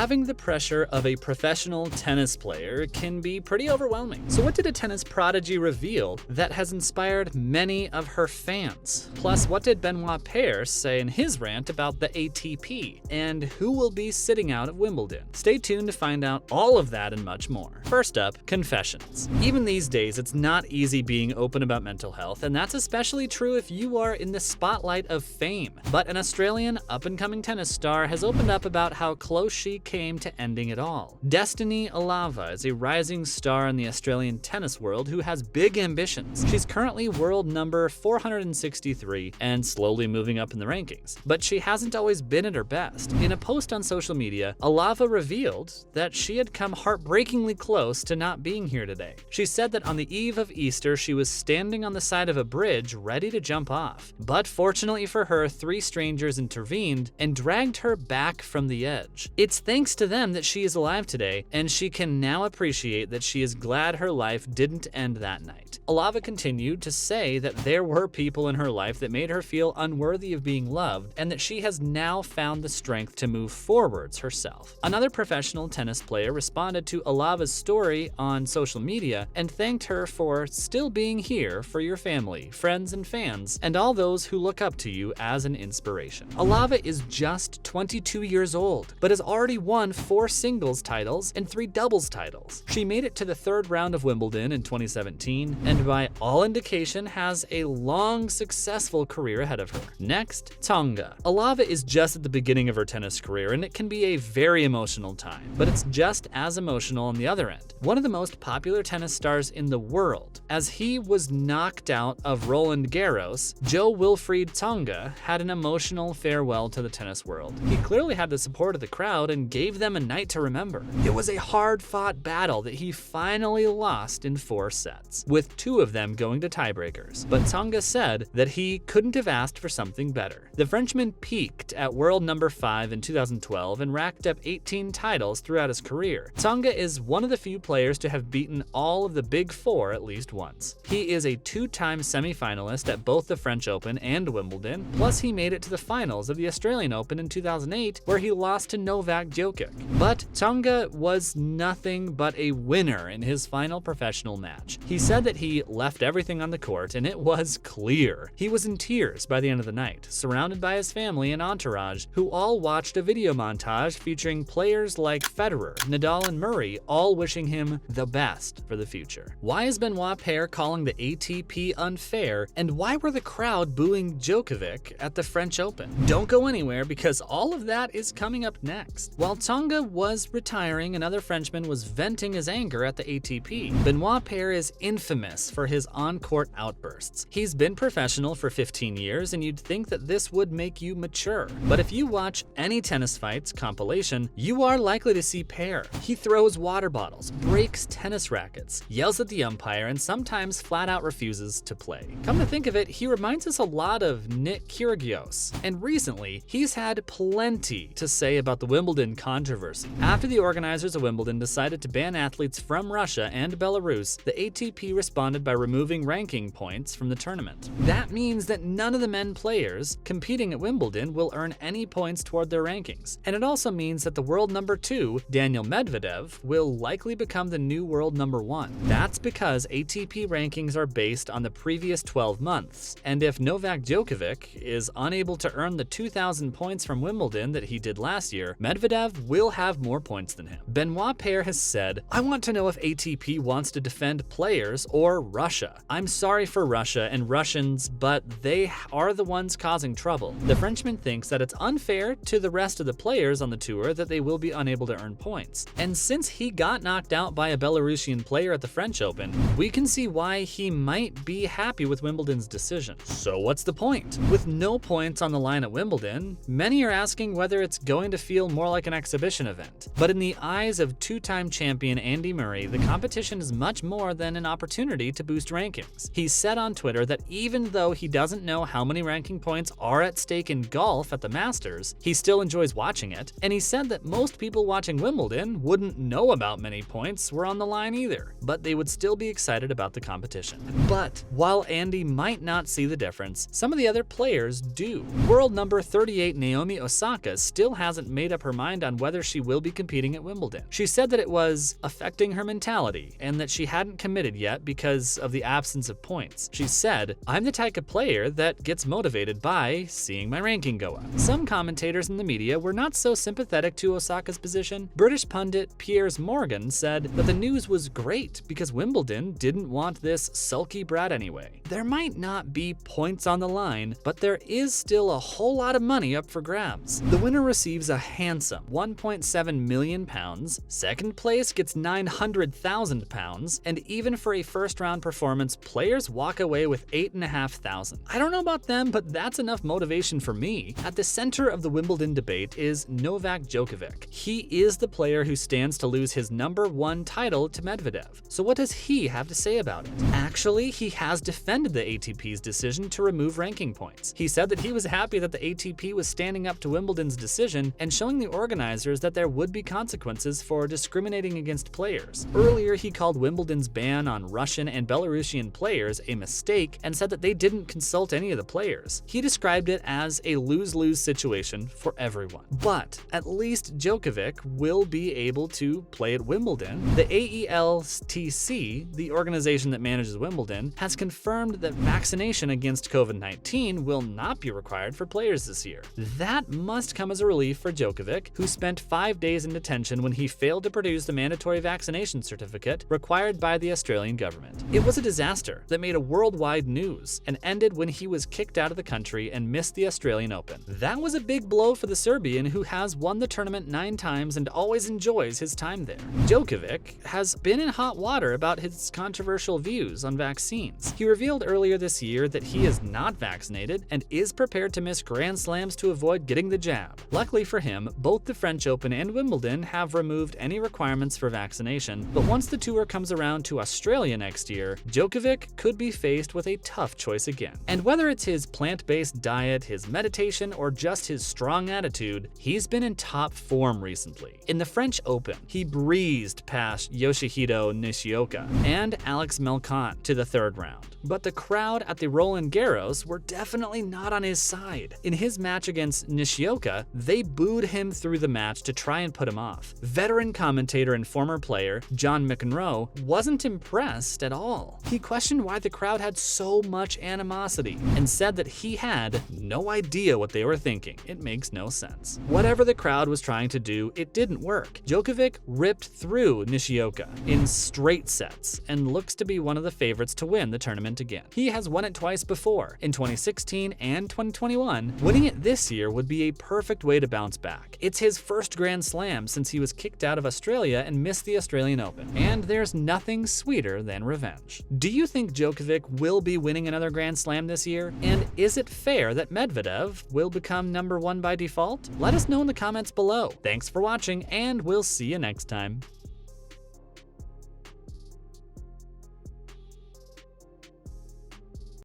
Having the pressure of a professional tennis player can be pretty overwhelming. So what did a tennis prodigy reveal that has inspired many of her fans? Plus, what did Benoit Paire say in his rant about the ATP? And who will be sitting out at Wimbledon? Stay tuned to find out all of that and much more. First up, confessions. Even these days, it's not easy being open about mental health, and that's especially true if you are in the spotlight of fame. But an Australian up-and-coming tennis star has opened up about how close she came to ending it all. Destiny Aiava is a rising star in the Australian tennis world who has big ambitions. She's currently world number 463 and slowly moving up in the rankings, but she hasn't always been at her best. In a post on social media, Aiava revealed that she had come heartbreakingly close to not being here today. She said that on the eve of Easter, she was standing on the side of a bridge ready to jump off. But fortunately for her, 3 strangers intervened and dragged her back from the edge. It's thanks to them that she is alive today, and she can now appreciate that she is glad her life didn't end that night. Aiava continued to say that there were people in her life that made her feel unworthy of being loved, and that she has now found the strength to move forwards herself. Another professional tennis player responded to Aiava's story on social media and thanked her for still being here for your family, friends, and fans, and all those who look up to you as an inspiration. Aiava is just 22 years old, but has already won 4 singles titles and 3 doubles titles. She made it to the 3rd round of Wimbledon in 2017, and by all indication has a long, successful career ahead of her. Next, Tonga. Aiava is just at the beginning of her tennis career, and it can be a very emotional time, but it's just as emotional on the other end. One of the most popular tennis stars in the world, as he was knocked out of Roland Garros, Jo-Wilfried Tsonga had an emotional farewell to the tennis world. He clearly had the support of the crowd and gave them a night to remember. It was a hard-fought battle that he finally lost in 4 sets, with 2 of them going to tiebreakers. But Tsonga said that he couldn't have asked for something better. The Frenchman peaked at world number 5 in 2012 and racked up 18 titles throughout his career. Tsonga is one of the few players to have beaten all of the big 4 at least once. He is a 2-time semi-finalist at both the French Open and Wimbledon, plus he made it to the finals of the Australian Open in 2008, where he lost to Novak Djokovic. But Tsonga was nothing but a winner in his final professional match. He said that he left everything on the court, and it was clear. He was in tears by the end of the night, surrounded by his family and entourage, who all watched a video montage featuring players like Federer, Nadal, and Murray, all wishing him the best for the future. Why is Benoit Paire calling the ATP unfair, and why were the crowd booing Djokovic at the French Open? Don't go anywhere, because all of that is coming up next. While Tsonga was retiring, another Frenchman was venting his anger at the ATP. Benoit Paire is infamous for his on-court outbursts. He's been professional for 15 years, and you'd think that this would make you mature. But if you watch any tennis fights compilation, you are likely to see Paire. He throws water bottles, breaks tennis rackets, yells at the umpire, and sometimes flat out refuses to play. Come to think of it, he reminds us a lot of Nick Kyrgios. And recently, he's had plenty to say about the Wimbledon controversy. After the organizers of Wimbledon decided to ban athletes from Russia and Belarus, the ATP responded by removing ranking points from the tournament. That means that none of the men players competing at Wimbledon will earn any points toward their rankings. And it also means that the world number 2, Daniel Medvedev, will likely become the new world number 1. That's because ATP rankings are based on the previous 12 months, and if Novak Djokovic is unable to earn the 2,000 points from Wimbledon that he did last year, Medvedev will have more points than him. Benoit Paire has said, "I want to know if ATP wants to defend players or Russia. I'm sorry for Russia and Russians, but they are the ones causing trouble." The Frenchman thinks that it's unfair to the rest of the players on the tour that they will be unable to earn points. And since he got knocked out by a Belarusian player at the French Open, we can see why he might be happy with Wimbledon's decision. So what's the point? With no points on the line at Wimbledon, many are asking whether it's going to feel more like an exhibition event. But in the eyes of 2-time champion Andy Murray, the competition is much more than an opportunity to boost rankings. He said on Twitter that even though he doesn't know how many ranking points are at stake in golf at the Masters, he still enjoys watching it, and he said that most people watching Wimbledon wouldn't know about many points were on the line either, but they would still be excited about the competition. But while Andy might not see the difference, some of the other players do. World number 38 Naomi Osaka still hasn't made up her mind on on whether she will be competing at Wimbledon. She said that it was affecting her mentality and that she hadn't committed yet because of the absence of points. She said, "I'm the type of player that gets motivated by seeing my ranking go up." Some commentators in the media were not so sympathetic to Osaka's position. British pundit Piers Morgan said that the news was great because Wimbledon didn't want this sulky brat anyway. There might not be points on the line, but there is still a whole lot of money up for grabs. The winner receives a handsome £1.7 million, second place gets £900,000, and even for a first-round performance, players walk away with $8,500. I don't know about them, but that's enough motivation for me. At the center of the Wimbledon debate is Novak Djokovic. He is the player who stands to lose his #1 title to Medvedev. So what does he have to say about it? Actually, he has defended the ATP's decision to remove ranking points. He said that he was happy that the ATP was standing up to Wimbledon's decision and showing the organizers that there would be consequences for discriminating against players. Earlier, he called Wimbledon's ban on Russian and Belarusian players a mistake and said that they didn't consult any of the players. He described it as a lose-lose situation for everyone. But at least Djokovic will be able to play at Wimbledon. The AELTC, the organization that manages Wimbledon, has confirmed that vaccination against COVID-19 will not be required for players this year. That must come as a relief for Djokovic, who spent 5 days in detention when he failed to produce the mandatory vaccination certificate required by the Australian government. It was a disaster that made a worldwide news and ended when he was kicked out of the country and missed the Australian Open. That was a big blow for the Serbian, who has won the tournament 9 times and always enjoys his time there. Djokovic has been in hot water about his controversial views on vaccines. He revealed earlier this year that he is not vaccinated and is prepared to miss Grand Slams to avoid getting the jab. Luckily for him, both the French Open and Wimbledon have removed any requirements for vaccination, but once the tour comes around to Australia next year, Djokovic could be faced with a tough choice again. And whether it's his plant-based diet, his meditation, or just his strong attitude, he's been in top form recently. In the French Open, he breezed past Yoshihito Nishioka and Alex Melcon to the 3rd round. But the crowd at the Roland Garros were definitely not on his side. In his match against Nishioka, they booed him through the match to try and put him off. Veteran commentator and former player John McEnroe wasn't impressed at all. He questioned why the crowd had so much animosity and said that he had no idea what they were thinking. It makes no sense. Whatever the crowd was trying to do, it didn't work. Djokovic ripped through Nishioka in straight sets and looks to be one of the favorites to win the tournament again. He has won it twice before, in 2016 and 2021. Winning it this year would be a perfect way to bounce back. It's his first Grand Slam since he was kicked out of Australia and missed the Australian Open. And there's nothing sweeter than revenge. Do you think Djokovic will be winning another Grand Slam this year? And is it fair that Medvedev will become #1 by default? Let us know in the comments below. Thanks for watching, and we'll see you next time.